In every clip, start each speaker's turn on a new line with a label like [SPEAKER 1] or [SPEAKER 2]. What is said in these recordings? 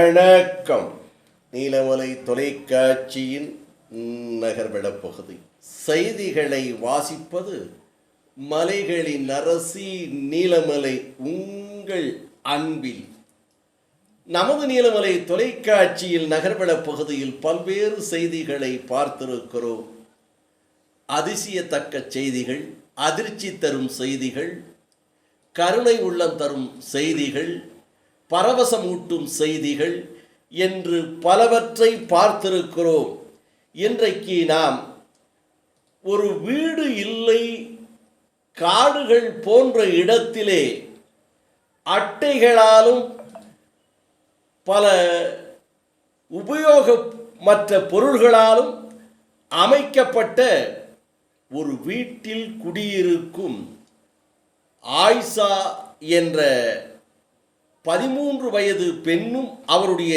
[SPEAKER 1] வணக்கம். நீலமலை தொலைக்காட்சியின் நகர்வெளப் பகுதி செய்திகளை வாசிப்பது மலைகளின் அரசி நீலமலை. உங்கள் அன்பில் நமது நீலமலை தொலைக்காட்சியில் நகர்வெளப் பகுதியில் பல்வேறு செய்திகளை பார்த்திருக்கிறோம். அதிசயத்தக்க செய்திகள், அதிர்ச்சி தரும் செய்திகள், கருணை உள்ளம் தரும் செய்திகள், பரவசமூட்டும் செய்திகள் என்று பலவற்றை பார்த்திருக்கிறோம். இன்றைக்கு நாம் ஒரு வீடு இல்லை காடுகள் போன்ற இடத்திலே அட்டைகளாலும் பல உபயோகமற்ற பொருள்களாலும் அமைக்கப்பட்ட ஒரு வீட்டில் குடியிருக்கும் ஆயிஷா என்ற 13 வயது பெண்ணும் அவருடைய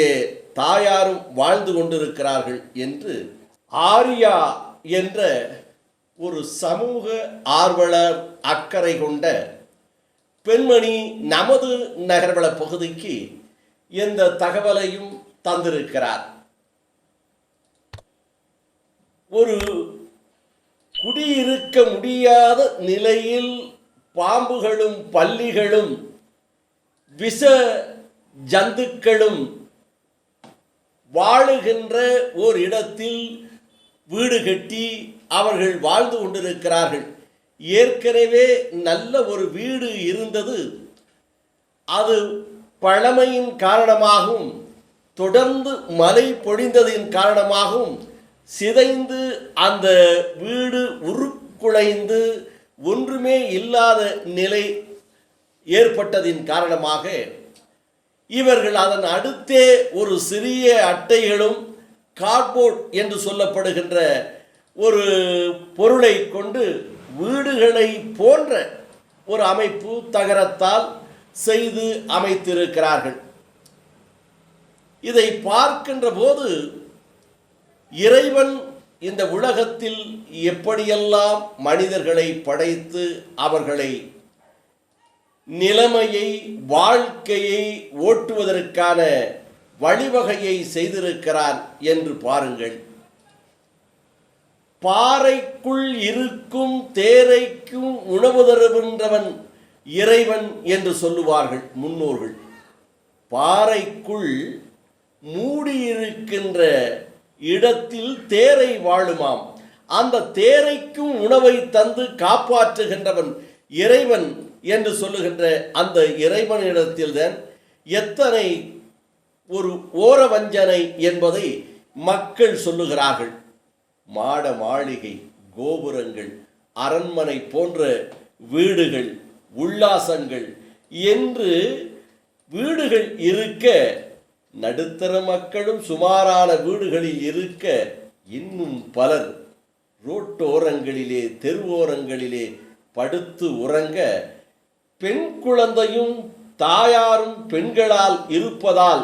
[SPEAKER 1] தாயாரும் வாழ்ந்து கொண்டிருக்கிறார்கள் என்று ஆரியா என்ற ஒரு சமூக ஆர்வலர், அக்கறை கொண்ட பெண்மணி நமது நகர்வள பகுதிக்கு எந்த தகவலையும் தந்திருக்கிறார். ஒரு குடியிருக்க முடியாத நிலையில் பாம்புகளும் பல்லிகளும் விஷ ஜந்துக்களும் வாழுகின்ற ஓர் இடத்தில் வீடு கட்டி அவர்கள் வாழ்ந்து கொண்டிருக்கிறார்கள். ஏற்கனவே நல்ல ஒரு வீடு இருந்தது. அது பழமையின் காரணமாகவும் தொடர்ந்து மழை பொழிந்ததின் காரணமாகவும் சிதைந்து அந்த வீடு உருக்குலைந்து ஒன்றுமே இல்லாத நிலை ஏற்பட்டதின் காரணமாக இவர்கள் அதன் அடுத்தே ஒரு சிறிய அட்டைகளும் கார்ட்போர்ட் என்று சொல்லப்படுகின்ற ஒரு பொருளை கொண்டு வீடுகளை போன்ற ஒரு அமைப்பு தகரத்தால் செய்து அமைத்திருக்கிறார்கள். இதை பார்க்கின்ற போது இறைவன் இந்த உலகத்தில் எப்படியெல்லாம் மனிதர்களை படைத்து அவர்களை நிலைமையை, வாழ்க்கையை ஓட்டுவதற்கான வழிவகையை செய்திருக்கிறார் என்று பாருங்கள். பாறைக்குள் இருக்கும் தேரைக்கும் உணவு தருகின்றவன் இறைவன் என்று சொல்லுவார்கள் முன்னோர்கள். பாறைக்குள் மூடியிருக்கின்ற இடத்தில் தேரை வாழுமாம். அந்த தேரைக்கும் உணவை தந்து காப்பாற்றுகின்றவன் இறைவன் என்று சொல்லுகின்ற அந்த இறைவனிடத்தில்தான் எத்தனை ஒரு ஓர வஞ்சனை என்பதை மக்கள் சொல்லுகிறார்கள். மாட மாளிகை, கோபுரங்கள், அரண்மனை போன்ற வீடுகள், உல்லாசங்கள் என்று வீடுகள் இருக்க, நடுத்தர மக்களும் சுமாரான வீடுகளில் இருக்க, இன்னும் பலர் ரோட்டோரங்களிலே, தெருவோரங்களிலே படுத்து உறங்க, பெண் குழந்தையும் தாயாரும் பெண்களால் இருப்பதால்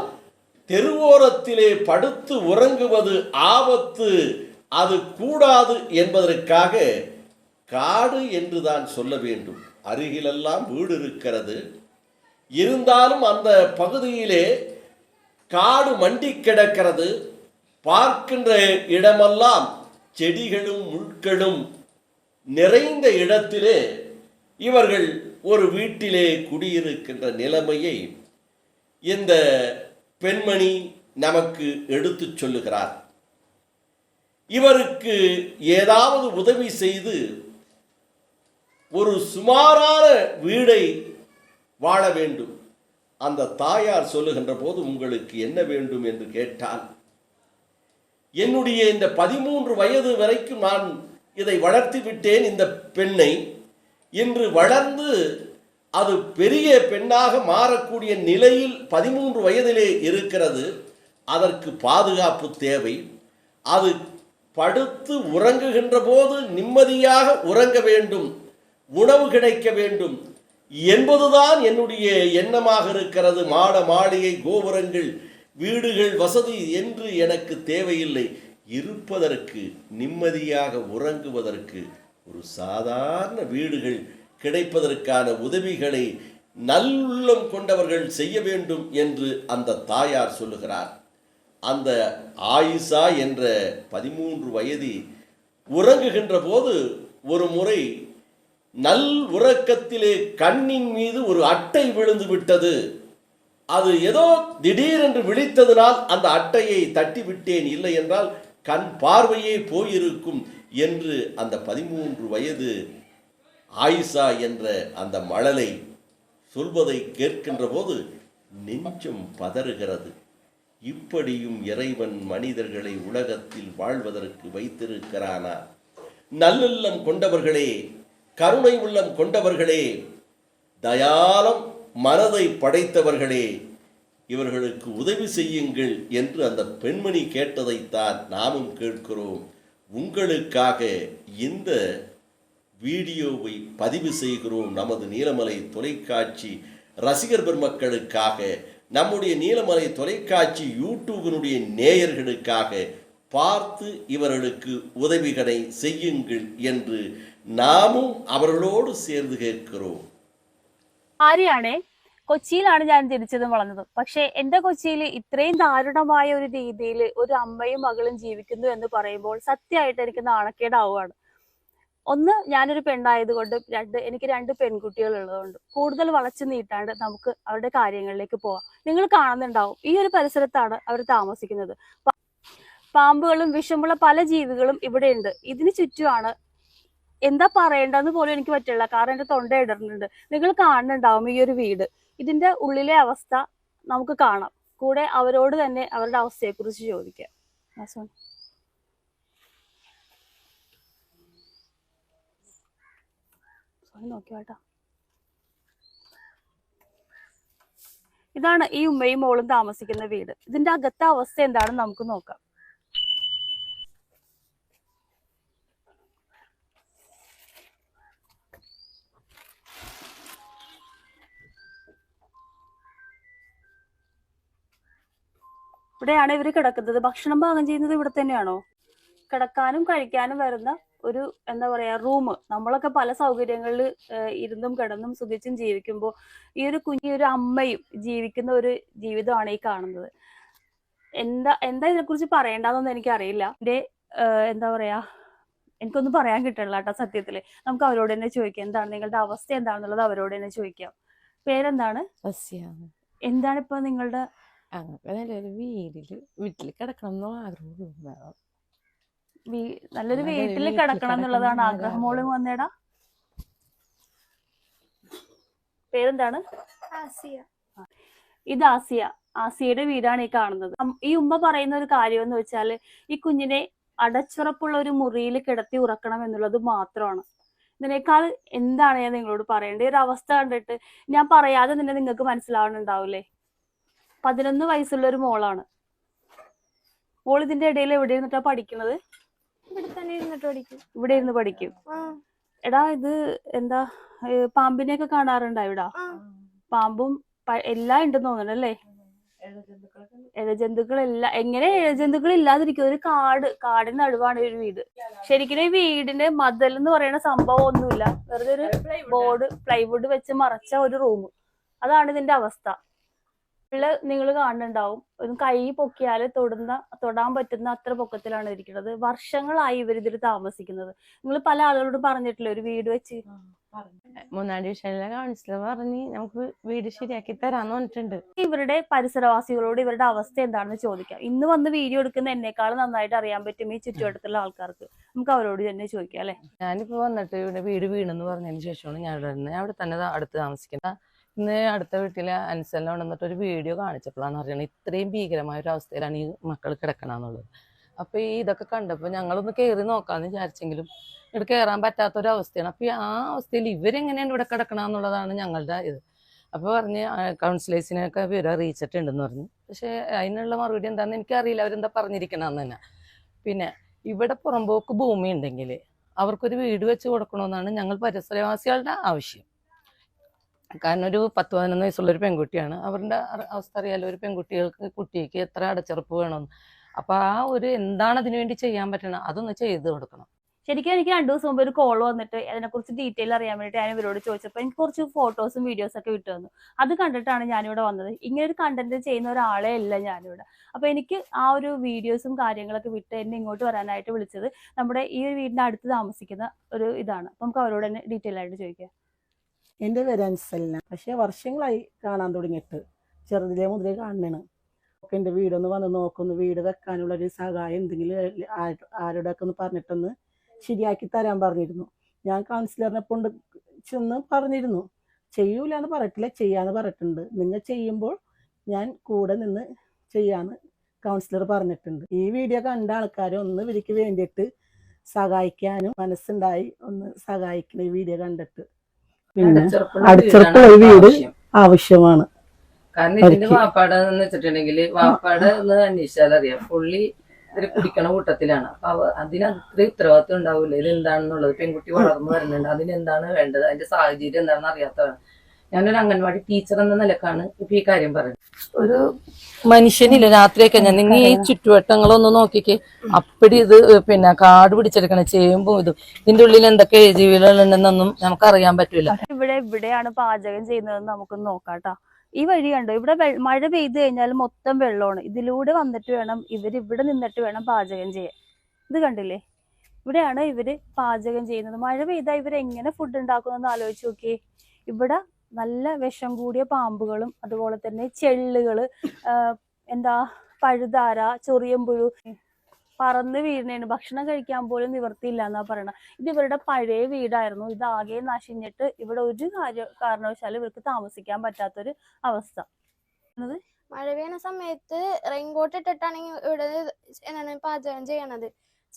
[SPEAKER 1] தெருவோரத்திலே படுத்து உறங்குவது ஆபத்து, அது கூடாது என்பதற்காக காடு என்றுதான் சொல்ல வேண்டும். அருகிலெல்லாம் வீடு இருக்கிறது. இருந்தாலும் அந்த பகுதியிலே காடு மண்டி கிடக்கிறது. பார்க்கின்ற இடமெல்லாம் செடிகளும் முட்களும் நிறைந்த இடத்திலே இவர்கள் ஒரு வீட்டிலே குடியிருக்கின்ற நிலைமையை இந்த பெண்மணி நமக்கு எடுத்து சொல்லுகிறார். இவருக்கு ஏதாவது உதவி செய்து ஒரு சுமாரான வீடை வாழ வேண்டும். அந்த தாயார் சொல்லுகின்ற போது, உங்களுக்கு என்ன வேண்டும் என்று கேட்டால், என்னுடைய இந்த 13 வயது வரைக்கும் நான் இதை வளர்த்து விட்டேன். இந்த பெண்ணை இன்று வளர்ந்து அது பெரிய பெண்ணாக மாறக்கூடிய நிலையில் 13 வயதிலே இருக்கிறது. அதற்கு பாதுகாப்பு தேவை. அது படுத்து உறங்குகின்ற போது நிம்மதியாக உறங்க வேண்டும், உணவு கிடைக்க வேண்டும் என்பதுதான் என்னுடைய எண்ணமாக இருக்கிறது. மாட மாளிகை, கோபுரங்கள், வீடுகள், வசதி என்று எனக்கு தேவையில்லை. இருப்பதற்கு, நிம்மதியாக உறங்குவதற்கு ஒரு சாதாரண வீடுகள் கிடைப்பதற்கான உதவிகளை நல்லுள்ளம் கொண்டவர்கள் செய்ய வேண்டும் என்று அந்த தாயார் சொல்லுகிறார். அந்த ஆயிஷா என்ற 13 வயது உறங்குகின்ற போது ஒரு முறை நல் உறக்கத்திலே கண்ணின் மீது ஒரு அட்டை விழுந்து விட்டது. அது ஏதோ திடீரென்று விழித்ததினால் அந்த அட்டையை தட்டி விட்டேன், இல்லை என்றால் கண் பார்வையே போயிருக்கும் என்று அந்த 13 வயது ஆயிஷா என்ற அந்த மழலை சொல்வதை கேட்கின்ற போது நெஞ்சம் பதறுகிறது. இப்படியும் இறைவன் மனிதர்களை உலகத்தில் வாழ்வதற்கு வைத்திருக்கிறானா? நல்லுள்ளம் கொண்டவர்களே, கருணை உள்ளம் கொண்டவர்களே, தயாளம் மனதை படைத்தவர்களே, இவர்களுக்கு உதவி செய்யுங்கள் என்று அந்த பெண்மணி கேட்டதைத்தான் நாமும் கேட்கிறோம். உங்களுக்காக இந்த வீடியோவை பதிவு செய்கிறோம். நமது நீலமலை தொலைக்காட்சி ரசிகர் பெருமக்களுக்காக, நம்முடைய நீலமலை தொலைக்காட்சி யூடியூபினுடைய நேயர்களுக்காக பார்த்து இவர்களுக்கு உதவிகளை செய்யுங்கள் என்று നാമും അവരോട് ചേർന്ന് കേൾக்கிறோம்.
[SPEAKER 2] ആര്യാണേ, കൊച്ചിയിലാണ് ഞാൻ ജനിച്ചതും വളർന്നതും. പക്ഷെ എന്റെ കൊച്ചിയിൽ ഇത്രയും ദാരുണമായ ഒരു രീതിയിൽ ഒരു അമ്മയും മകളും ജീവിക്കുന്നു എന്ന് പറയുമ്പോൾ സത്യമായിട്ട് എനിക്ക് നാണക്കേടാവുകയാണ്. ഒന്ന്, ഞാനൊരു പെണ്ണായതുകൊണ്ട്, എനിക്ക് 2 പെൺകുട്ടികൾ ഉള്ളതുകൊണ്ട് കൂടുതൽ വളച്ചു നീട്ടാണ്ട് നമുക്ക് അവരുടെ കാര്യങ്ങളിലേക്ക് പോവാം. നിങ്ങൾ കാണുന്നുണ്ടാവും, ഈ ഒരു പരിസരത്താണ് അവർ താമസിക്കുന്നത്. പാമ്പുകളും വിഷമുള്ള പല ജീവികളും ഇവിടെ ഉണ്ട്. ഇതിന് ചുറ്റുമാണ്. എന്താ പറയേണ്ടതെന്ന് പോലും എനിക്ക് പറ്റില്ല, കാരണം എന്റെ തൊണ്ട ഇടറുന്നുണ്ട്. നിങ്ങൾ കാണുന്നുണ്ടാവും ഈ ഒരു വീട്. ഇതിന്റെ ഉള്ളിലെ അവസ്ഥ നമുക്ക് കാണാം. കൂടെ അവരോട് തന്നെ അവരുടെ അവസ്ഥയെക്കുറിച്ച് ചോദിക്കാം. നോക്കിയോട്ടാ, ഇതാണ് ഈ ഉമ്മയും മോളും താമസിക്കുന്ന വീട്. ഇതിന്റെ അകത്തെ അവസ്ഥ എന്താണെന്ന് നമുക്ക് നോക്കാം. ഇവിടെയാണ് ഇവര് കിടക്കുന്നത്. ഭക്ഷണം പാകം ചെയ്യുന്നത് ഇവിടെ തന്നെയാണോ? കിടക്കാനും കഴിക്കാനും വരുന്ന ഒരു എന്താ പറയാ റൂം. നമ്മളൊക്കെ പല സൗകര്യങ്ങളിൽ ഇരുന്നും കിടന്നും സുഖിച്ചും ജീവിക്കുമ്പോൾ ഈ ഒരു കുഞ്ഞൊരു അമ്മയും ജീവിക്കുന്ന ഒരു ജീവിതമാണ് ഈ കാണുന്നത്. എന്താ ഇതിനെക്കുറിച്ച് പറയേണ്ടതെന്നൊന്നും എനിക്കറിയില്ല. എന്റെ എന്താ പറയാ, എനിക്കൊന്നും പറയാൻ കിട്ടണില്ല കേട്ടോ സത്യത്തില്. നമുക്ക് അവരോട് തന്നെ ചോദിക്കാം, എന്താണ് നിങ്ങളുടെ അവസ്ഥ എന്താണെന്നുള്ളത് അവരോട് തന്നെ ചോദിക്കാം. പേരെന്താണ്? എന്താണ് ഇപ്പൊ നിങ്ങളുടെ?
[SPEAKER 3] നല്ലൊരു വീട്ടിൽ കിടക്കണം എന്നുള്ള ആഗ്രഹം.
[SPEAKER 2] നല്ലൊരു വീട്ടിൽ കിടക്കണം എന്നുള്ളതാണ് ആഗ്രഹം. മോളും വന്നേടാ. പേരെന്താണ്? ഇത് ആസിയ. ആസിയയുടെ വീടാണ് ഈ കാണുന്നത്. ഈ ഉമ്മ പറയുന്ന ഒരു കാര്യം എന്ന് വെച്ചാല് ഈ കുഞ്ഞിനെ അടച്ചുറപ്പുള്ള ഒരു മുറിയിൽ കിടത്തി ഉറക്കണം എന്നുള്ളത് മാത്രമാണ്. ഇതിനേക്കാൾ എന്താണ് ഞാൻ നിങ്ങളോട് പറയേണ്ടത്? ഒരു അവസ്ഥ കണ്ടിട്ട് ഞാൻ പറയാതെ തന്നെ നിങ്ങൾക്ക് മനസ്സിലാവുന്നുണ്ടാവില്ലേ? 11 വയസ്സുള്ള ഒരു മോളാണ്. മോൾ ഇതിന്റെ ഇടയിൽ എവിടെ ഇരുന്നിട്ടാ പഠിക്കുന്നത്? ഇവിടെ ഇരുന്ന് പഠിക്കും. എടാ, ഇത് എന്താ, പാമ്പിനെയൊക്കെ കാണാറുണ്ടോ ഇവിടെ? പാമ്പും എല്ലാം ഉണ്ടെന്ന് തോന്നണല്ലേ? ഇഴജന്തുക്കളെല്ലാം. എങ്ങനെ ഇഴജന്തുക്കൾ ഇല്ലാതിരിക്കും? ഒരു കാടിന് നടുവാണ് ഒരു വീട്. ശരിക്കും ഈ വീടിന് മതിൽ എന്ന് പറയുന്ന സംഭവം ഒന്നുമില്ല. വെറുതെ ഒരു പ്ലൈവുഡ് വെച്ച് മറച്ച ഒരു റൂം. അതാണ് ഇതിന്റെ അവസ്ഥ. നിങ്ങൾ കാണുന്നുണ്ടാവും, ഒരു കൈ പൊക്കിയാല് തൊടാൻ പറ്റുന്ന അത്ര പൊക്കത്തിലാണ് ഇരിക്കുന്നത്. വർഷങ്ങളായി ഇവരിതിൽ താമസിക്കുന്നത്. നിങ്ങൾ പല ആളുകളോട് പറഞ്ഞിട്ടില്ല ഒരു വീട് വെച്ച്?
[SPEAKER 3] 3ാം ഡിവിഷനിലെ കൗൺസിലർ പറഞ്ഞ് നമുക്ക് വീട് ശരിയാക്കി തരാന്ന് പറഞ്ഞിട്ടുണ്ട്.
[SPEAKER 2] ഇവരുടെ പരിസരവാസികളോട് ഇവരുടെ അവസ്ഥ എന്താണെന്ന് ചോദിക്കാം. ഇന്ന് വന്ന് വീഡിയോ എടുക്കുന്ന എന്നെക്കാൾ നന്നായിട്ട് അറിയാൻ പറ്റും ഈ ചുറ്റുവട്ടത്തുള്ള ആൾക്കാർക്ക്. നമുക്ക് അവരോട് തന്നെ ചോദിക്കാം അല്ലെ.
[SPEAKER 3] ഞാനിപ്പോ വന്നിട്ട് ഇവിടെ വീട് വീണെന്ന് പറഞ്ഞതിന് ശേഷമാണ് ഞാൻ അവിടെ തന്നെ അടുത്ത് താമസിക്കുന്നത്. ഇന്ന് അടുത്ത വീട്ടിലെ അൻസലിനെ വന്നിട്ട് ഒരു വീഡിയോ കാണിച്ചപ്പോഴാണ് അറിയണത് ഇത്രയും ഭീകരമായ ഒരു അവസ്ഥയിലാണ് ഈ മക്കൾ കിടക്കണമെന്നുള്ളത്. അപ്പൊ ഇതൊക്കെ കണ്ടപ്പോൾ ഞങ്ങളൊന്ന് കയറി നോക്കാന്ന് വിചാരിച്ചെങ്കിലും ഇവിടെ കയറാൻ പറ്റാത്തൊരവസ്ഥയാണ്. അപ്പൊ ആ അവസ്ഥയിൽ ഇവരെങ്ങനെയാണ് ഇവിടെ കിടക്കണമെന്നുള്ളതാണ് ഞങ്ങളുടെ ഇത്. അപ്പോൾ പറഞ്ഞ് കൗൺസിലേഴ്സിനൊക്കെ വിവരം അറിയിച്ചിട്ടുണ്ടെന്ന് പറഞ്ഞു. പക്ഷെ അതിനുള്ള മറുപടി എന്താണെന്ന് എനിക്കറിയില്ല, അവരെന്താ പറഞ്ഞിരിക്കണമെന്ന് തന്നെ. പിന്നെ ഇവിടെ പുറമ്പോക്ക് ഭൂമി ഉണ്ടെങ്കിൽ അവർക്കൊരു വീട് വെച്ച് കൊടുക്കണമെന്നാണ് ഞങ്ങൾ പരിസരവാസികളുടെ ആവശ്യം. കാരണം ഒരു 10-11 വയസ്സുള്ളൊരു പെൺകുട്ടിയാണ്. അവരുടെ അവസ്ഥ അറിയാലോ, ഒരു കുട്ടിക്ക് എത്ര അടച്ചുറപ്പ് വേണമെന്ന്. അപ്പൊ ആ ഒരു എന്താണ് അതിനു വേണ്ടി ചെയ്യാൻ പറ്റണം അതൊന്ന് ചെയ്ത് കൊടുക്കണം.
[SPEAKER 2] ശരിക്കും എനിക്ക് 2 ദിവസം മുമ്പ് ഒരു കോൾ വന്നിട്ട് അതിനെക്കുറിച്ച് ഡീറ്റെയിൽ അറിയാൻ വേണ്ടിയിട്ട് ഞാൻ ഇവരോട് ചോദിച്ചപ്പോൾ എനിക്ക് കുറച്ച് ഫോട്ടോസും വീഡിയോസും ഒക്കെ വിട്ടു തന്നു. അത് കണ്ടിട്ടാണ് ഞാനിവിടെ വന്നത്. ഇങ്ങനെ ഒരു കണ്ടന്റ് ചെയ്യുന്ന ഒരാളെ അല്ല ഞാനിവിടെ. അപ്പൊ എനിക്ക് ആ ഒരു വീഡിയോസും കാര്യങ്ങളൊക്കെ വിട്ട് എന്നെ ഇങ്ങോട്ട് വരാനായിട്ട് വിളിച്ചത് നമ്മുടെ ഈ ഒരു വീടിന്റെ അടുത്ത് താമസിക്കുന്ന ഒരു ഇതാണ്. അപ്പൊ നമുക്ക് അവരോട് തന്നെ ഡീറ്റെയിൽ ആയിട്ട് ചോദിക്കാം.
[SPEAKER 4] എൻ്റെ പേര് അൻസലിന. പക്ഷേ വർഷങ്ങളായി കാണാൻ തുടങ്ങിയിട്ട്, ചെറുതിലേ മുതലേ കാണണേണ്. ഒക്കെ എൻ്റെ വീടൊന്ന് വന്ന് നോക്കുന്നു, വീട് വെക്കാനുള്ളൊരു സഹായം എന്തെങ്കിലും ആരോടൊക്കെ ഒന്ന് പറഞ്ഞിട്ടൊന്ന് ശരിയാക്കി തരാൻ പറഞ്ഞിരുന്നു. ഞാൻ കൗൺസിലറിനെ കൊണ്ട് ചെന്ന് പറഞ്ഞിരുന്നു. ചെയ്യൂലെന്ന് പറഞ്ഞിട്ടില്ല, ചെയ്യാന്ന് പറഞ്ഞിട്ടുണ്ട്. നിങ്ങൾ ചെയ്യുമ്പോൾ ഞാൻ കൂടെ നിന്ന് ചെയ്യാന്ന് കൗൺസിലർ പറഞ്ഞിട്ടുണ്ട്. ഈ വീഡിയോ കണ്ട ആൾക്കാരെ ഒന്ന് ഇവർക്ക് വേണ്ടിയിട്ട് സഹായിക്കാനും മനസ്സുണ്ടായി ഒന്ന് സഹായിക്കണം ഈ വീഡിയോ കണ്ടിട്ട്. പിന്നെ അടച്ചുറപ്പുള്ള വീട് ആവശ്യമാണ്.
[SPEAKER 3] കാരണം ഇതിന്റെ വാപ്പാടെ എന്ന് വെച്ചിട്ടുണ്ടെങ്കിൽ വാപ്പാടെ ഒന്ന് അന്വേഷിച്ചാൽ അറിയാം, പുള്ളി ഇതിൽ കുടിക്കണ കൂട്ടത്തിലാണ്. അപ്പൊ അതിന് അത്ര ഉത്തരവാദിത്വം ഉണ്ടാവില്ല. ഇത് എന്താണെന്നുള്ളത്, പെൺകുട്ടി വളർന്നു വരുന്നുണ്ട്, അതിനെന്താണ് വേണ്ടത്, അതിന്റെ സാഹചര്യം എന്താണെന്ന് അറിയാത്തതാണ്. ഞാനൊരു അംഗൻവാടി ടീച്ചർ എന്ന നിലക്കാണ് ഇപ്പൊ ഈ കാര്യം പറയുന്നത്. ഒരു മനുഷ്യനില്ല രാത്രിയൊക്കെ ഞാൻ നിങ്ങൾ ഈ ചുറ്റുവട്ടങ്ങളൊന്ന് നോക്കിക്കേ, അപ്പടി ഇത് പിന്നെ കാട് പിടിച്ചെടുക്കണ ചേമ്പും ഇതും, ഇതിന്റെ ഉള്ളിൽ എന്തൊക്കെ ജീവികളുണ്ടെന്നൊന്നും നമുക്ക് അറിയാൻ പറ്റൂല.
[SPEAKER 2] ഇവിടെയാണ് പാചകം ചെയ്യുന്നതെന്ന് നമുക്കൊന്ന് നോക്കാട്ടോ. ഈ വഴി കണ്ടോ, ഇവിടെ മഴ പെയ്ത് കഴിഞ്ഞാൽ മൊത്തം വെള്ളമാണ്. ഇതിലൂടെ വന്നിട്ട് വേണം ഇവിടെ നിന്നിട്ട് വേണം പാചകം ചെയ്യാൻ. ഇത് കണ്ടില്ലേ, ഇവിടെയാണ് ഇവര് പാചകം ചെയ്യുന്നത്. മഴ പെയ്താൽ ഇവരെങ്ങനെ ഫുഡ് ഉണ്ടാക്കുമെന്ന് ആലോചിച്ച് നോക്കിയേ. ഇവിടെ നല്ല വിഷം കൂടിയ പാമ്പുകളും അതുപോലെ തന്നെ ചെള്ളുകള്, പഴുതാര, ചൊറിയമ്പുഴു പറന്ന് വീഴുന്നതിന് ഭക്ഷണം കഴിക്കാൻ പോലും നിവർത്തിയില്ല എന്നാ പറയണത്. ഇത് ഇവരുടെ പഴയ വീടായിരുന്നു. ഇതാകെ നശിഞ്ഞിട്ട് ഇവിടെ ഒരു കാരണവശാലും ഇവർക്ക് താമസിക്കാൻ പറ്റാത്തൊരു അവസ്ഥ.
[SPEAKER 5] മഴ പെയ്യുന്ന സമയത്ത് റെയിൻകോട്ട് ഇട്ടിട്ടാണ് ഇവിടെ പാചകം ചെയ്യണത്.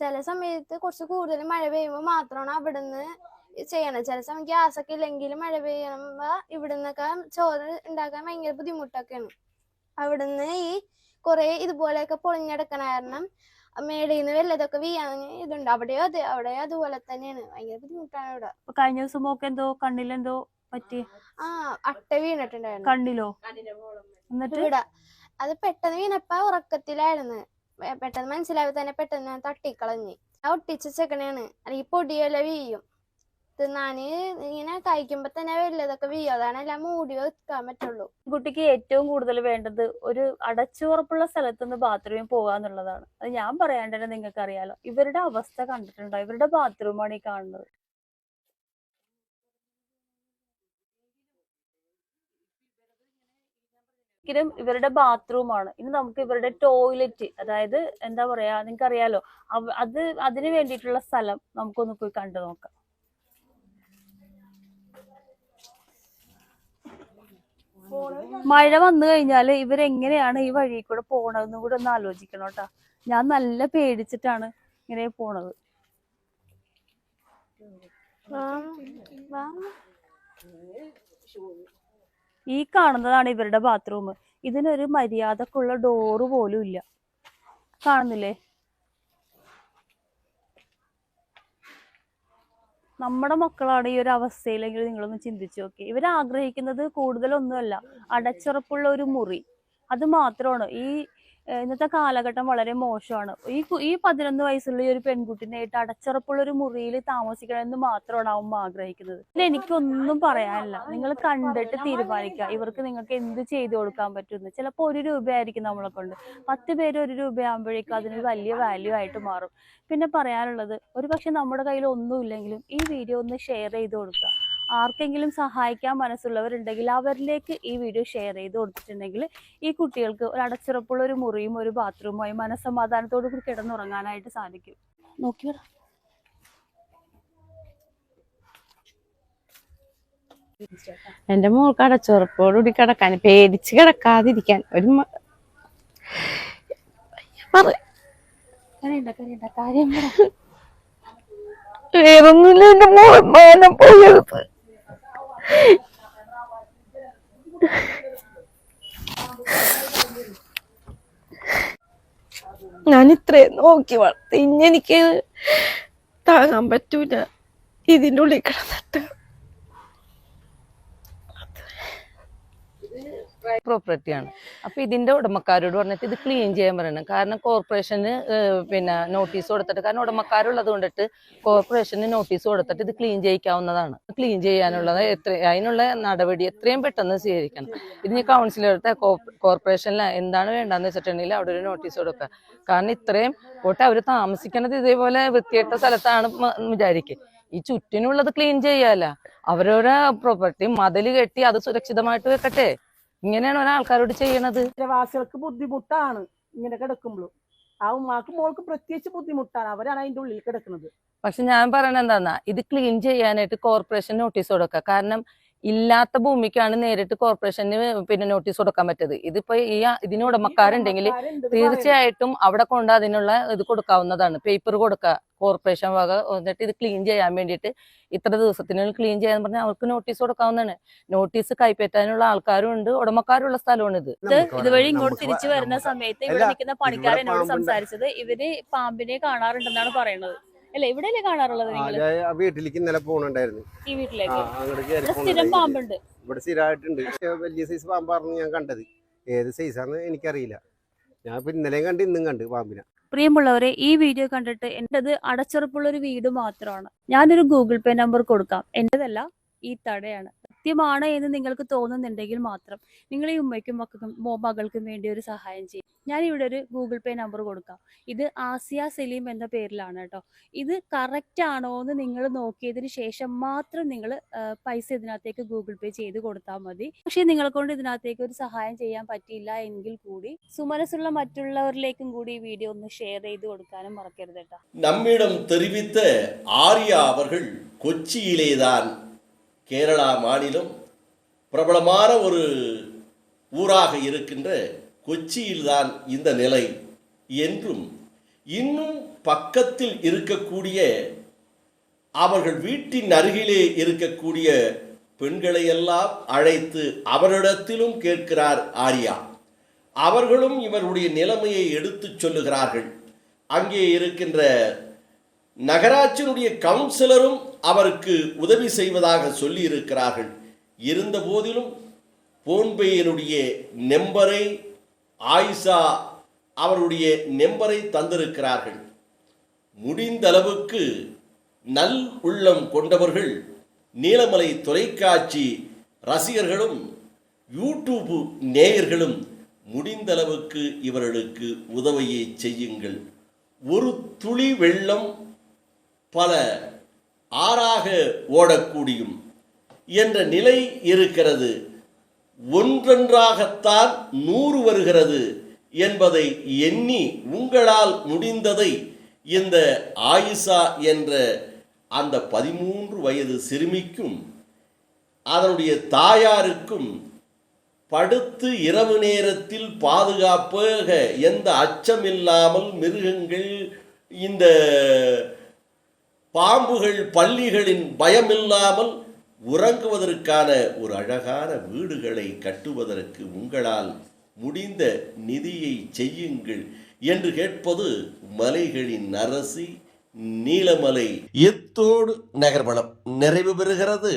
[SPEAKER 5] ചില സമയത്ത് കുറച്ച് കൂടുതൽ മഴ പെയ്യുമ്പോൾ മാത്രമാണ് അവിടുന്ന് ചെയ്യണത്. ചില സമയം ഗ്യാസൊക്കെ ഇല്ലെങ്കിൽ മഴ പെയ്യുമ്പോ ഇവിടുന്നൊക്കെ ചോറ് ഉണ്ടാക്കാൻ ഭയങ്കര ബുദ്ധിമുട്ടൊക്കെയാണ്. അവിടുന്ന് ഈ കുറെ ഇതുപോലെയൊക്കെ പൊളിഞ്ഞെടുക്കണ കാരണം മേളിൽ നിന്ന് വല്ലതൊക്കെ വീഴാൻ ഇതുണ്ട്. അവിടെ അതുപോലെ തന്നെയാണ്. ഭയങ്കര ബുദ്ധിമുട്ടാണ് ഇവിടെ.
[SPEAKER 2] കഴിഞ്ഞ ദിവസം എന്തോ കണ്ണിലെന്തോ പറ്റി,
[SPEAKER 5] അട്ട വീണിട്ടുണ്ടായിരുന്നു
[SPEAKER 2] കണ്ണിലോ. എന്നിട്ട്
[SPEAKER 5] ഇവിടെ അത് പെട്ടെന്ന് വീണപ്പോ ഉറക്കത്തിലായിരുന്നു. പെട്ടെന്ന് മനസ്സിലായി തന്നെ പെട്ടെന്ന് തട്ടിക്കളഞ്ഞ് ഒട്ടിച്ച് ചെക്കണേണ്. അല്ലെങ്കിൽ പൊടിയെല്ലാം വീഴും. തിന്നാന് ഇങ്ങനെ കഴിക്കുമ്പോ തന്നെ വല്ലതൊക്കെ വീഴും. അതാണ് എല്ലാം മൂടി വെക്കാൻ പറ്റുള്ളൂ.
[SPEAKER 2] കുട്ടിക്ക് ഏറ്റവും കൂടുതൽ വേണ്ടത് ഒരു അടച്ചുറപ്പുള്ള സ്ഥലത്തുനിന്ന് ബാത്റൂമിൽ പോകാന്നുള്ളതാണ്. അത് ഞാൻ പറയാണ്ട് തന്നെ നിങ്ങൾക്ക് അറിയാലോ. ഇവരുടെ അവസ്ഥ കണ്ടിട്ടുണ്ടോ? ഇവരുടെ ബാത്റൂമാണ് ഈ കാണുന്നത്. ഇവരുടെ ബാത്റൂമാണ്. ഇനി നമുക്ക് ഇവരുടെ ടോയ്ലറ്റ്, അതായത് എന്താ പറയാ, നിങ്ങൾക്ക് അറിയാലോ, അതിന് വേണ്ടിയിട്ടുള്ള സ്ഥലം നമുക്കൊന്ന് പോയി കണ്ടു നോക്കാം. മഴ വന്നു കഴിഞ്ഞാല് ഇവരെങ്ങനെയാണ് ഈ വഴി കൂടെ പോണതെന്നും കൂടെ ഒന്ന് ആലോചിക്കണം കേട്ടാ. ഞാൻ നല്ല പേടിച്ചിട്ടാണ് ഇങ്ങനെ പോണത്. ഈ കാണുന്നതാണ് ഇവരുടെ ബാത്റൂം. ഇതിനൊരു മര്യാദക്കുള്ള ഡോറ് പോലും ഇല്ല. കാണുന്നില്ലേ? നമ്മുടെ മക്കളാണ് ഈ ഒരു അവസ്ഥയിലെങ്കിൽ നിങ്ങളൊന്ന് ചിന്തിച്ചു നോക്കി. ഇവരാഗ്രഹിക്കുന്നത് കൂടുതലൊന്നുമല്ല, അടച്ചുറപ്പുള്ള ഒരു മുറി. അത് മാത്രമാണ്. ഇന്നത്തെ കാലഘട്ടം വളരെ മോശമാണ്. ഈ 11 വയസ്സുള്ള ഈ ഒരു പെൺകുട്ടിനായിട്ട് അടച്ചുറപ്പുള്ള ഒരു മുറിയിൽ താമസിക്കണമെന്ന് മാത്രമാണ് അവൻ ആഗ്രഹിക്കുന്നത്. എനിക്കൊന്നും പറയാനില്ല. നിങ്ങൾ കണ്ടിട്ട് തീരുമാനിക്കുക ഇവർക്ക് നിങ്ങൾക്ക് എന്ത് ചെയ്തു കൊടുക്കാൻ പറ്റുമെന്ന്. ചിലപ്പോൾ 1 രൂപയായിരിക്കും നമ്മളെ കൊണ്ട്. 10 പേര് 1 രൂപയാകുമ്പോഴേക്കും അതിന് വലിയ വാല്യൂ ആയിട്ട് മാറും. പിന്നെ പറയാനുള്ളത്, ഒരു പക്ഷെ നമ്മുടെ കയ്യിൽ ഒന്നുമില്ലെങ്കിലും ഈ വീഡിയോ ഒന്ന് ഷെയർ ചെയ്ത് കൊടുക്കുക. ആർക്കെങ്കിലും സഹായിക്കാൻ മനസ്സുള്ളവരുണ്ടെങ്കിൽ അവരിലേക്ക് ഈ വീഡിയോ ഷെയർ ചെയ്ത് കൊടുത്തിട്ടുണ്ടെങ്കിൽ ഈ കുട്ടികൾക്ക് ഒരു അടച്ചുറപ്പുള്ള ഒരു മുറിയും ഒരു ബാത്റൂമുമായി മനസ്സമാധാനത്തോടു കൂടി കിടന്നുറങ്ങാനായിട്ട് സാധിക്കും. നോക്കിയോടാ.
[SPEAKER 6] എന്റെ മോൾക്ക് അടച്ചുറപ്പോടുകൂടി കിടക്കാൻ, പേടിച്ച് കിടക്കാതിരിക്കാൻ ഒരു കാര്യം വേറൊന്നുമില്ല. എന്റെ മോൾ മാനം പോയത്. ഞാൻ ഇത്രയും നോക്കി വളർത്തി, ഇനി എനിക്ക് താങ്ങാൻ പറ്റൂല ഇതിൻ്റെ ഉള്ളിൽ കിടന്നിട്ട്.
[SPEAKER 3] പ്രോപ്പർട്ടിയാണ്. അപ്പൊ ഇതിന്റെ ഉടമക്കാരോട് പറഞ്ഞിട്ട് ഇത് ക്ലീൻ ചെയ്യാൻ പറയണം. കാരണം കോർപ്പറേഷന് പിന്നെ നോട്ടീസ് കൊടുത്തിട്ട്, കാരണം ഉടമക്കാരുള്ളത് കൊണ്ടിട്ട് കോർപ്പറേഷന് നോട്ടീസ് കൊടുത്തിട്ട് ഇത് ക്ലീൻ ചെയ്യിക്കാവുന്നതാണ്. ക്ലീൻ ചെയ്യാനുള്ളത് അതിനുള്ള നടപടി എത്രയും പെട്ടെന്ന് സ്വീകരിക്കണം. ഇതിന് കൗൺസിലറുടെ കോർപ്പറേഷനിൽ എന്താണ് വേണ്ടെന്ന് വെച്ചിട്ടുണ്ടെങ്കിൽ അവിടെ ഒരു നോട്ടീസ് കൊടുക്കുക. കാരണം ഇത്രയും പോട്ടെ അവർ താമസിക്കണത് ഇതേപോലെ വൃത്തികെട്ട സ്ഥലത്താണ് വിചാരിക്കുക, ഈ ചുറ്റിനുള്ളത് ക്ലീൻ ചെയ്യാല, അവരവരുടെ പ്രോപ്പർട്ടി മതില് കെട്ടി അത് സുരക്ഷിതമായിട്ട് വെക്കട്ടെ. ഇങ്ങനെയാണ് ഒരാൾക്കാരോട് ചെയ്യണത്.
[SPEAKER 4] പ്രവാസികൾക്ക് ബുദ്ധിമുട്ടാണ് ഇങ്ങനെ കിടക്കുമ്പോഴും. ആ ഉമ്മാക്ക് മോൾക്ക് പ്രത്യേകിച്ച് ബുദ്ധിമുട്ടാണ്, അവരാണ് അതിന്റെ ഉള്ളിൽ കിടക്കുന്നത്.
[SPEAKER 3] പക്ഷെ ഞാൻ പറയണത് എന്താന്നാ, ഇത് ക്ലീൻ ചെയ്യാനായിട്ട് കോർപ്പറേഷൻ നോട്ടീസ് കൊടുക്കുക. കാരണം ഇല്ലാത്ത ഭൂമിക്കാണ് നേരിട്ട് കോർപ്പറേഷന് പിന്നെ നോട്ടീസ് കൊടുക്കാൻ പറ്റത്. ഇതിപ്പോ ഇതിന് ഉടമക്കാരുണ്ടെങ്കിൽ തീർച്ചയായിട്ടും അവിടെ കൊണ്ട് അതിനുള്ള ഇത് കൊടുക്കാവുന്നതാണ്, പേപ്പർ കൊടുക്കുക കോർപ്പറേഷൻ വക. എന്നിട്ട് ഇത് ക്ലീൻ ചെയ്യാൻ വേണ്ടിയിട്ട് ഇത്ര ദിവസത്തിനുള്ളിൽ ക്ലീൻ ചെയ്യാൻ പറഞ്ഞാൽ അവർക്ക് നോട്ടീസ് കൊടുക്കാവുന്നതാണ്. നോട്ടീസ് കൈപ്പറ്റാനുള്ള ആൾക്കാരും ഉണ്ട്, ഉടമക്കാരുള്ള സ്ഥലമാണ് ഇത്.
[SPEAKER 2] ഇതുവഴി ഇങ്ങോട്ട് തിരിച്ചു വരുന്ന സമയത്ത് ഇവിടെ നിൽക്കുന്ന പണിക്കാരൻ എന്നോട് സംസാരിച്ചത് ഇവര് പാമ്പിനെ കാണാറുണ്ടെന്നാണ് പറയുന്നത്. അല്ല, ഇവിടെയല്ലേ കാണാറുള്ളത് നിങ്ങള്?
[SPEAKER 7] വീട്ടിലേക്ക് ഇന്നലെ പോണുണ്ടായിരുന്നു.
[SPEAKER 2] ഈ വീട്ടിലേക്ക്
[SPEAKER 7] അങ്ങോട്ട്
[SPEAKER 2] സ്ഥിരം പാമ്പുണ്ട്?
[SPEAKER 7] ഇവിടെ സ്ഥിരമായിട്ടുണ്ട്. വലിയ സൈസ് പാമ്പായിരുന്നു ഞാൻ കണ്ടത്. ഏത് സൈസാന്ന് എനിക്കറിയില്ല. ഞാൻ ഇന്നലെയും കണ്ട് ഇന്നും കണ്ട് പാമ്പിനെ.
[SPEAKER 2] പ്രിയമുള്ളവരെ, ഈ വീഡിയോ കണ്ടിട്ട് എന്റേത് അടച്ചുറപ്പുള്ള ഒരു വീട് മാത്രമാണ്. ഞാനൊരു ഗൂഗിൾ പേ നമ്പർ കൊടുക്കാം. എന്റേതല്ല, ഈ തടയാണ്. സത്യമാണ് എന്ന് നിങ്ങൾക്ക് തോന്നുന്നുണ്ടെങ്കിൽ മാത്രം നിങ്ങൾ ഈ ഉമ്മയ്ക്കും മകൾക്കും വേണ്ടി ഒരു സഹായം ചെയ്യും. ഞാൻ ഇവിടെ ഒരു ഗൂഗിൾ പേ നമ്പർ കൊടുക്കാം. ഇത് ആസിയ സലീം എന്ന പേരിലാണ് കേട്ടോ. ഇത് കറക്റ്റ് ആണോ എന്ന് നിങ്ങൾ നോക്കിയതിന് ശേഷം മാത്രം നിങ്ങൾ പൈസ ഇതിനകത്തേക്ക് ഗൂഗിൾ പേ ചെയ്ത് കൊടുത്താൽ മതി. പക്ഷേ നിങ്ങളെ കൊണ്ട് ഇതിനകത്തേക്ക് ഒരു സഹായം ചെയ്യാൻ പറ്റിയില്ല എങ്കിൽ കൂടി സുമനസ്സുള്ള മറ്റുള്ളവരിലേക്കും കൂടി ഈ വീഡിയോ ഒന്ന് ഷെയർ ചെയ്ത് കൊടുക്കാനും മറക്കരുത് കേട്ടോ.
[SPEAKER 1] நம்மிடம் தெரிவித்த ஆர்யா அவர்கள் கொச்சியிலேதான் கேரளா மாநிலம் பிரபலமான ஒரு ஊராக இருக்கின்ற கொச்சியில்தான் இந்த நிலை என்றும், இன்னும் பக்கத்தில் இருக்கக்கூடிய அவர்கள் வீட்டின் அருகிலே இருக்கக்கூடிய பெண்களையெல்லாம் அழைத்து அவரிடத்திலும் கேட்கிறார் ஆர்யா. அவர்களும் இவருடைய நிலைமையை எடுத்துச் சொல்லுகிறார்கள். அங்கே இருக்கின்ற நகராட்சியினுடைய கவுன்சிலரும் அவருக்கு உதவி செய்வதாக சொல்லி இருக்கிறார்கள். இருந்த போதிலும் போன்பேயினுடைய நம்பரை ஆயிஷா அவருடைய நம்பரை தந்திருக்கிறார்கள். முடிந்த அளவுக்கு நல் உள்ளம் கொண்டவர்கள், நீலமலை தொலைக்காட்சி ரசிகர்களும் யூடியூப் நேயர்களும் முடிந்த அளவுக்கு இவர்களுக்கு உதவியை செய்யுங்கள். ஒரு துளி வெள்ளம் பல ஆறாக ஓடக்கூடியும் என்ற நிலை இருக்கிறது. ஒன்றொன்றாகத்தான் 100 வருகிறது என்பதை எண்ணி உங்களால் முடிந்ததை இந்த ஆயிஷா என்ற அந்த 13 வயது சிறுமிக்கும் அதனுடைய தாயாருக்கும் படுத்து இரவு நேரத்தில் பாதுகாப்பாக எந்த அச்சமில்லாமல் மிருகங்கள், இந்த பாம்புகள், பல்லிகளின் பயமில்லாமல் உறங்குவதற்கான ஒரு அழகான வீடுகளை கட்டுவதற்கு உங்களால் முடிந்த நிதியை செய்யுங்கள் என்று கேட்பது மலைகளின் அரசி நீலமலை. இத்தோடு நகர்வளம் நிறைவு பெறுகிறது.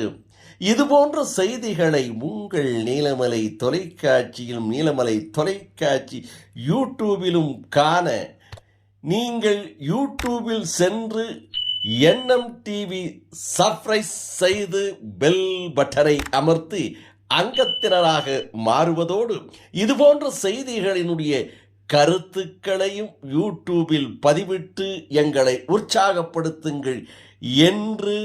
[SPEAKER 1] இதுபோன்ற செய்திகளை உங்கள் நீலமலை தொலைக்காட்சியிலும் நீலமலை தொலைக்காட்சி யூடியூபிலும் காண நீங்கள் யூடியூபில் சென்று என்எம் டிவி சப்ஸ்கிரைப் செய்து பெல் பட்டனை அமர்த்தி அங்கத்தினராக மாறுவதோடு இதுபோன்ற செய்திகளினுடைய கருத்துக்களையும் யூடியூபில் பதிவிட்டு எங்களை உற்சாகப்படுத்துங்கள் என்று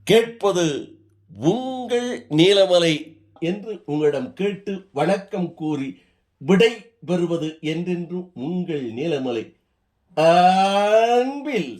[SPEAKER 1] கேட்பது உங்கள் நீலமலை என்று உங்களிடம் கேட்டு வணக்கம் கூறி விடை பெறுவது என்றென்றும் உங்கள் நீலமலை. அன்பில்